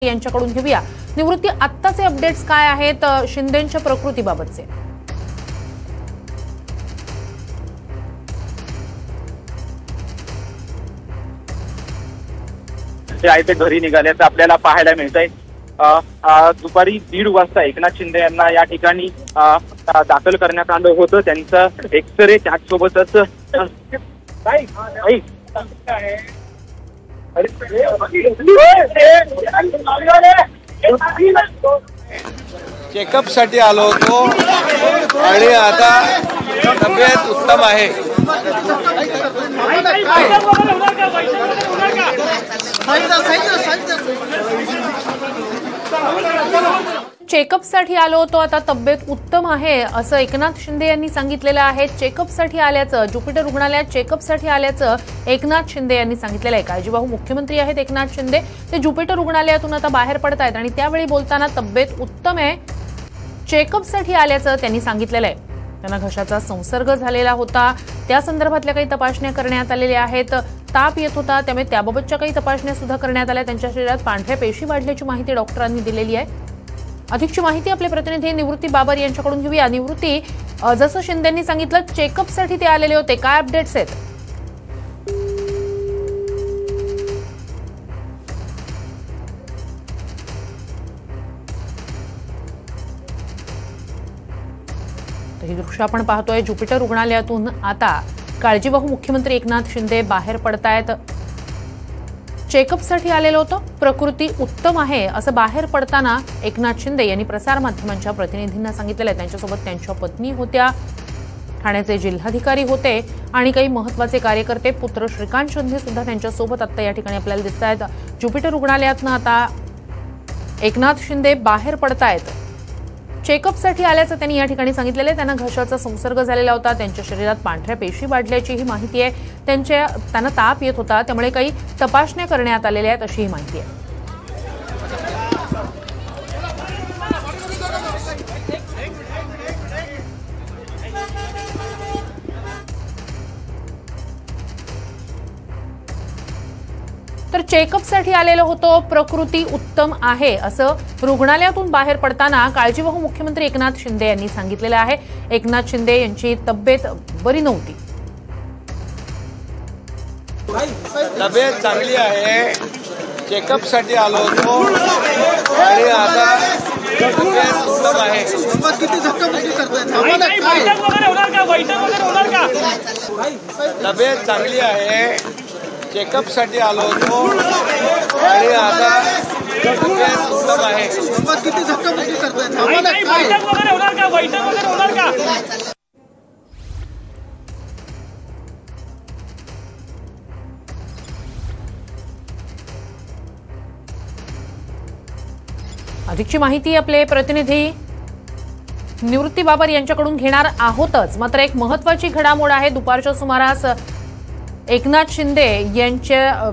यांच्याकडून घेऊया निवृत्ती आत्ताचे अपडेट्स काय आहेत शिंदेंच्या प्रकृतीबाबतचे। जे आहे ते घरी निघाल्याचं आपल्याला पाहायला मिळतंय। दुपारी 1:30 वाजता एकनाथ शिंदे यांना या ठिकाणी दाखल करण्यात आलं होतं। त्यांचं एक्सरे त्याचसोबतच चेकअप साठी आलो होतो आणि आता तब्येत उत्तम आहे। चेकअपसाठी आलो होतो, आता तब्येत उत्तम आहे असं एकनाथ शिंदे यांनी सांगितलेलं आहे। चेकअपसाठी आल्याचं, ज्युपिटर रुग्णालयात चेकअपसाठी आल्याचं एकनाथ शिंदे यांनी सांगितलेलं आहे। काळजीवाहू मुख्यमंत्री आहेत एकनाथ शिंदे, ते ज्युपिटर रुग्णालयातून आता बाहेर पडतायत आणि त्यावेळी बोलताना तब्येत उत्तम आहे, चेकअपसाठी आल्याचं त्यांनी सांगितलेलं आहे। त्यांना घशाचा संसर्ग झालेला होता, त्या संदर्भातल्या काही तपासण्या करण्यात आलेल्या आहेत। ताप येत होता, त्यामुळे त्याबाबतच्या काही तपासण्या सुद्धा करण्यात आल्या। त्यांच्या शरीरात पांढऱ्या पेशी वाढल्याची माहिती डॉक्टरांनी दिलेली आहे। अधिकची माहिती आपले प्रतिनिधी निवृत्ती बाबर यांच्याकडून घेऊया। निवृत्ती, जसं शिंदेंनी सांगितलं चेकअपसाठी ते आलेले होते, काय अपडेट्स आहेत? ही दृश्य आपण पाहतोय, ज्युपिटर रुग्णालयातून आता काळजीवाहू मुख्यमंत्री एकनाथ शिंदे बाहेर पडतायत। चेकअपसाठी आलेलं होतं, प्रकृती उत्तम आहे असं बाहेर पडताना एकनाथ शिंदे यांनी प्रसारमाध्यमांच्या प्रतिनिधींना सांगितलेलं आहे। त्यांच्यासोबत त्यांच्या पत्नी होत्या, ठाण्याचे जिल्हाधिकारी होते आणि काही महत्त्वाचे कार्यकर्ते, पुत्र श्रीकांत शिंदे सुद्धा त्यांच्यासोबत आता या ठिकाणी आपल्याला दिसत आहेत। ज्युपिटर रुग्णालयातून आता एकनाथ शिंदे बाहेर पडतायत। चेकअपसाठी आल्याचं त्यांनी या ठिकाणी सांगितलेलं आहे। त्यांना घशाचा संसर्ग झालेला होता, त्यांच्या शरीरात पांढऱ्या पेशी वाढल्याची ही माहिती आहे। त्यांना ताप येत होता, त्यामुळे काही तपासण्या करण्यात आलेल्या आहेत अशी ही माहिती आहे। तर चेकअपसाठी आलेलो होतो, प्रकृती उत्तम आहे असं रुग्णालयातून बाहेर पडताना काळजीवाहू मुख्यमंत्री एकनाथ शिंदे यांनी सांगितलेलं आहे। एकनाथ शिंदे यांची तब्येत बरी नव्हती, तब्येत चांगली आहे, चेकअपसाठी आलो होतो आणि आता तब्येत उत्तम आहे। किती धक्काबुक्की करतायत, तब्येत चांगली आहे, चेकअपसाठी आलो होतो आणि आता तब्येत उत्तम आहे। किती धक्काबुक्की करतायत। अधिकची माहिती आपले प्रतिनिधी निवृत्ती बाबर यांच्याकडून घेणार आहोतच, मात्र एक महत्त्वाची घडामोड आहे। दुपारच्या सुमारास एकनाथ शिंदे यांच्या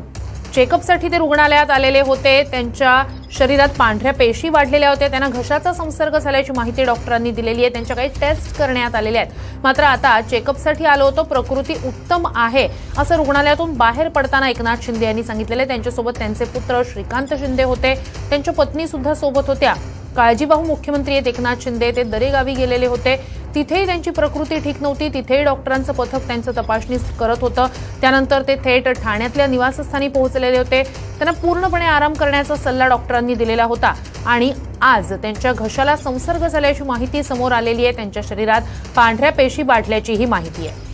चेकअपसाठी ते रुग्णालयात आलेले होते, त्यांच्या शरीरात पांढऱ्या पेशी वाढलेल्या होत्या, त्यांना घशाचा संसर्ग झाल्याची माहिती डॉक्टरांनी दिलेली आहे। त्यांच्या काही टेस्ट करण्यात आलेल्या आहेत, मात्र आता चेकअपसाठी आलो होतो, प्रकृती उत्तम आहे असं रुग्णालयातून बाहेर पडताना एकनाथ शिंदे यांनी सांगितलेलं आहे। त्यांच्यासोबत त्यांचे पुत्र श्रीकांत शिंदे होते, त्यांच्या पत्नी सुद्धा सोबत होत्या। काळजीवाहू मुख्यमंत्री आहेत एकनाथ शिंदे, ते दरेगावी गेलेले होते, तिथेही त्यांची प्रकृती ठीक नव्हती, तिथेही डॉक्टरांचं पथक त्यांचं तपासणी करत होतं। त्यानंतर ते थेट ठाण्यातल्या निवासस्थानी पोहोचलेले होते, त्यांना पूर्णपणे आराम करण्याचा सल्ला डॉक्टरांनी दिलेला होता आणि आज त्यांच्या घशाला संसर्ग झाल्याची माहिती समोर आलेली आहे। त्यांच्या शरीरात पांढऱ्या पेशी वाढल्याची ही माहिती आहे।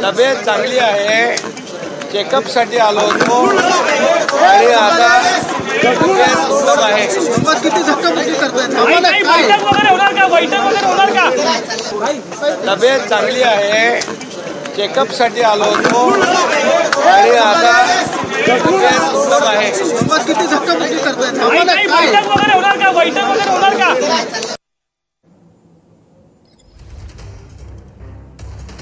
तब्येत चांगली आहे, चेकअपसाठी आलो होतो आणि आता तब्येत उत्तम आहे। किती धक्काबुक्की करतायत। तब्येत चांगली आहे, चेकअपसाठी आलो होतो आणि आता तब्येत उत्तम आहे। किती धक्काबुक्की करतायत।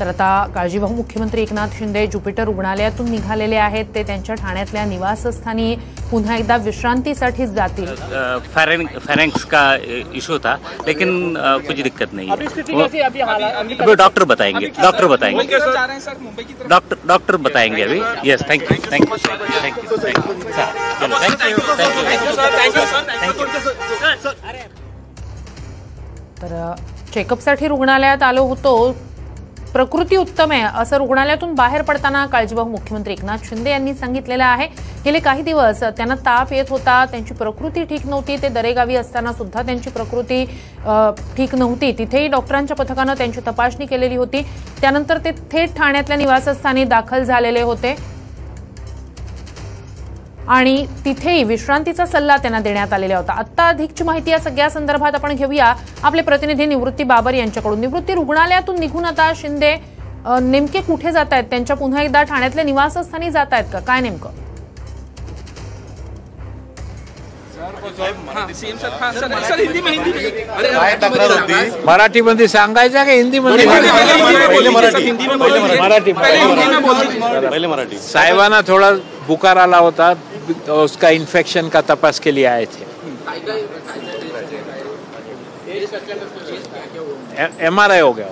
तर आता काळजीवाहू मुख्यमंत्री एकनाथ शिंदे ज्युपिटर रुग्णालयातून निघालेले आहेत. ते त्यांच्या ठाण्यातल्या निवासस्थानी पुन्हा एकदा विश्रांतीसाठी जातील. फेरेंक्स का इशू था, लेकिन कुछ दिक्कत नहीं है. अभी डॉक्टर बताएंगे डॉक्टर बताएंगे अभी. Yes, thank you. तर चेकअपसाठी रुग्णालयात आलो होतो, प्रकृती उत्तम आहे असं रुग्णालयातून बाहेर पडताना काळजीवाहू मुख्यमंत्री एकनाथ शिंदे यांनी सांगितलेलं आहे. गेले काही दिवस त्यांना ताप येत होता, त्यांची प्रकृती ठीक नव्हती. ते दरेगावी असताना सुद्धा त्यांची प्रकृती ठीक नव्हती. तिथेही डॉक्टरांच्या पथकानं त्यांची तपासणी केलेली होती. त्यानंतर ते थेट ठाण्यातल्या निवासस्थानी दाखल झालेले होते आणि तिथेही विश्रांतीचा सल्ला त्यांना देण्यात आलेला होता. आता अधिकची माहिती या सगळ्या संदर्भात आपण घेऊया आपले प्रतिनिधी निवृत्ती बाबर यांच्याकडून. निवृत्ती, रुग्णालयातून निघून आता शिंदे नेमके कुठे जात आहेत? त्यांच्या पुन्हा एकदा ठाण्यातल्या निवासस्थानी जात आहेत का? काय नेमकं? मराठीमध्ये सांगायचं का हिंदीमध्ये? मराठी. साहेबांना थोड़ा बुखार आला होता, उसका इन्फेक्शन का तपास के लिए आए थे. MRI हो गया.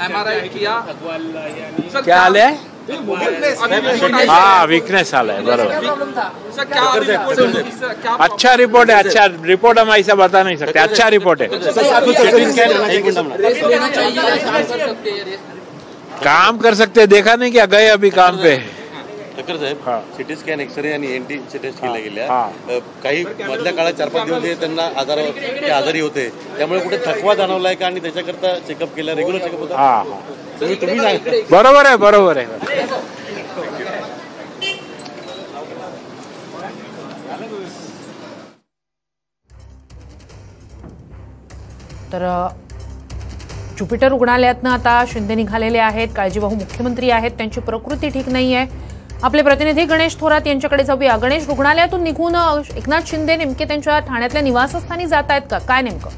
MRI KIA. क्या हाल है? हाँ, वीकनेस हाल है. बराबर. अच्छा रिपोर्ट है. अच्छा रिपोर्ट हम ऐसा बता नहीं सकते. अच्छा रिपोर्ट है. काम कर सकते, देखा नहीं क्या? गए अभी काम पे. ठक्कर साहेब, सिटी स्कॅन, एक्सरे आणि एनटीचे टेस्ट केल्या गेल्या. काही मधल्या काळात 4-5 दिवस त्यांना आजारी होते, त्यामुळे कुठे थकवा जाणवलाय का आणि त्याच्याकरता चेकअप केला, रेग्युलर चेकअप होता? तुम्ही बरोबर आहे. तर ज्युपिटर रुग्णालयातनं आता शिंदे निघालेले आहेत. काळजीवाहू मुख्यमंत्री आहेत, त्यांची प्रकृती ठीक नाही आहे. आपले प्रतिनिधी गणेश थोरात यांच्याकडे जाऊया. गणेश, रुग्णालयातून निघून एकनाथ शिंदे नेमके त्यांच्या ठाण्यातल्या निवासस्थानी जात आहेत का? काय नेमकं?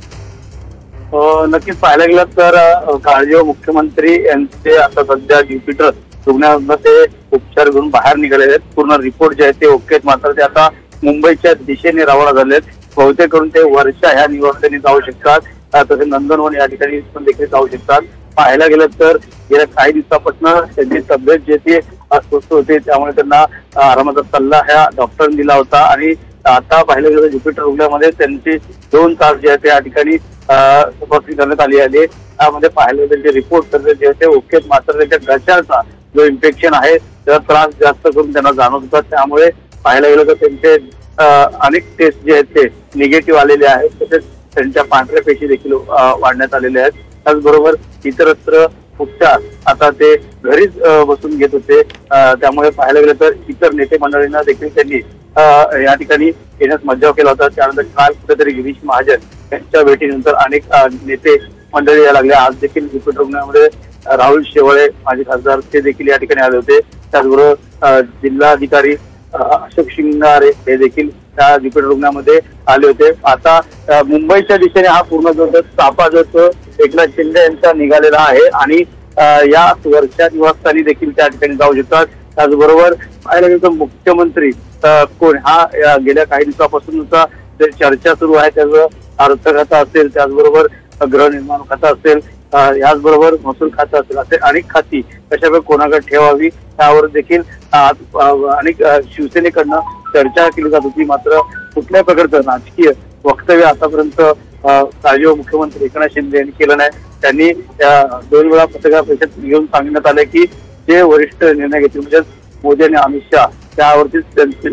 नक्कीच पाहायला गेलं तर काळजीवाहू मुख्यमंत्री यांचे आता सध्या ज्युपिटर रुग्णालयामध्ये उपचार घेऊन बाहेर निघालेले आहेत. पूर्ण रिपोर्ट जे आहेत ते ओके आहेत, मात्र ते आता मुंबईच्या दिशेने रवाना झाले आहेत. बहुतेक करून ते वर्षा ह्या निवासस्थानी जाऊ शकतात, तसे नंदनवन या ठिकाणी पण देखील जाऊ शकतात. पाहायला गेलं तर गेल्या काही दिवसापासून त्यांची तब्येत जे ती अस्वस्थ होते, त्यामुळे त्यांना आरामाचा सल्ला ह्या डॉक्टरांनी दिला होता. आणि आता पाहिलं गेलं तर ज्युपिटर रुग्णालयामध्ये त्यांची 2 तास जे आहे त्या ठिकाणी तपासणी करण्यात आली आहे. त्यामध्ये पाहिलं त्यांचे रिपोर्ट तर जे ते ओके, मात्र त्यांच्या घशाचा जो इन्फेक्शन आहे त्याचा त्रास जास्त करून त्यांना जाणवत होता. त्यामुळे पाहायला गेलं तर त्यांचे अनेक टेस्ट जे आहेत ते निगेटिव्ह आलेले आहेत. तसेच त्यांच्या पांढऱ्या पेशी देखील वाढण्यात आलेल्या आहेत. त्याचबरोबर इतरत्र उपचार आता ते घरीच बसून घेत होते. त्यामुळे पाहायला गेलं तर इतर नेते मंडळींना देखील त्यांनी या ठिकाणी येण्यास मज्जाव केला होता. त्यानंतर काल कुठेतरी गिरीश महाजन यांच्या भेटीनंतर अनेक नेते मंडळी यायला लागले. आज देखील ज्युपिटर रुग्णालयामध्ये राहुल शेवाळे माजी खासदार ते देखील या ठिकाणी आले होते. त्याचबरोबर जिल्हाधिकारी अशोक शिंगारे हे देखील त्या ज्युपिटर रुग्णालयामध्ये आले होते. आता मुंबईच्या दिशेने हा पूर्ण जो ताफा जो एकनाथ शिंदे यांचा निघालेला आहे आणि या वर्षा निवासस्थानी देखील त्या ठिकाणी जाऊ शकतात. त्याचबरोबर पाहायला गेलं तर मुख्यमंत्री कोण हा गेल्या काही दिवसापासूनचा जे चर्चा सुरू आहे त्याचं अर्थ खाता असेल, त्याचबरोबर गृहनिर्माण खाता असेल, याचबरोबर महसूल खातं असेल, असे अनेक खाती कशाप्रकारे कोणाकडे ठेवावी त्यावर देखील अनेक शिवसेनेकडनं चर्चा केली जात होती. मात्र कुठल्याही प्रकारचं राजकीय वक्तव्य आतापर्यंत काळजीवाहू मुख्यमंत्री एकनाथ शिंदे यांनी केलं नाही. त्यांनी 2 वेळा पत्रकार परिषद घेऊन सांगण्यात आले की जे वरिष्ठ निर्णय घेतील म्हणजे मोदी आणि अमित शहा त्यावरतीच त्यांचे